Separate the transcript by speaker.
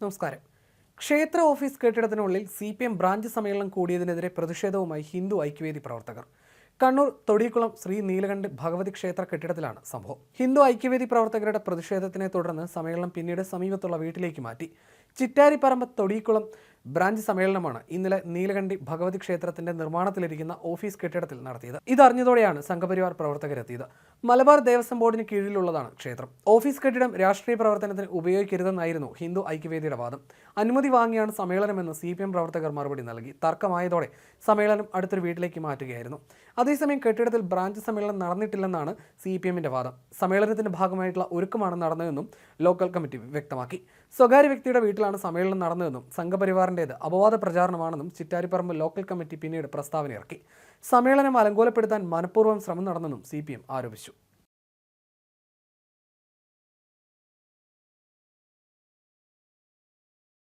Speaker 1: നമസ്കാരം. ക്ഷേത്ര office കെട്ടിടത്തിനുള്ളിൽ CPM branch സമ്മേളനം കൂടിയതിനെതിരെ പ്രതിഷേധവുമായി ഹിന്ദു ഐക്യവേദി പ്രവർത്തകർ. കണ്ണൂർ തൊടിക്കുളം ശ്രീ നീലകണ്ഠ ഭഗവതി ക്ഷേത്ര കെട്ടിടത്തിലാണ് സംഭവം. ഹിന്ദു ഐക്യവേദി പ്രവർത്തകരുടെ പ്രതിഷേധത്തിനെ തുടർന്ന് സമ്മേളനം പിന്നീട് സമീപത്തുള്ള വീട്ടിലേക്ക് മാറ്റി. ചിറ്റാരിപ്പറമ്പ് തൊടിക്കുളം ബ്രാഞ്ച് സമ്മേളനമാണ് ഇന്നലെ നീലകണ്ഠി ഭഗവതി ക്ഷേത്രത്തിന്റെ നിർമ്മാണത്തിലിരിക്കുന്ന ഓഫീസ് കെട്ടിടത്തിൽ നടത്തിയത്. ഇതറിഞ്ഞതോടെയാണ് സംഘപരിവാർ പ്രവർത്തകരെത്തിയത്. മലബാർ ദേവസ്വം ബോർഡിന് കീഴിലുള്ളതാണ് ക്ഷേത്രം. ഓഫീസ് കെട്ടിടം രാഷ്ട്രീയ പ്രവർത്തനത്തിന് ഉപയോഗിക്കരുതെന്നായിരുന്നു ഹിന്ദു ഐക്യവേദിയുടെ വാദം. അനുമതി വാങ്ങിയാണ് സമ്മേളനമെന്ന് CPM പ്രവർത്തകർ മറുപടി നൽകി. തർക്കമായതോടെ സമ്മേളനം അടുത്തൊരു വീട്ടിലേക്ക് മാറ്റുകയായിരുന്നു. അതേസമയം കെട്ടിടത്തിൽ ബ്രാഞ്ച് സമ്മേളനം നടന്നിട്ടില്ലെന്നാണ് CPMന്റെ വാദം. സമ്മേളനത്തിന്റെ ഭാഗമായിട്ടുള്ള ഒരുക്കമാണ് നടന്നതെന്നും ലോക്കൽ കമ്മിറ്റി വ്യക്തമാക്കി. സ്വകാര്യ വ്യക്തിയുടെ വീട്ടിലാണ് സമ്മേളനം നടന്നതെന്നും സംഘപരിവാറിൻ്റേത് അപവാദ പ്രചാരണമാണെന്നും ചിറ്റാരിപ്പറമ്പ് ലോക്കൽ കമ്മിറ്റി പിന്നീട് പ്രസ്താവന ഇറക്കി. സമ്മേളനം അലങ്കോലപ്പെടുത്താൻ മനഃപൂർവ്വം ശ്രമം നടന്നെന്നും CPM ആരോപിച്ചു.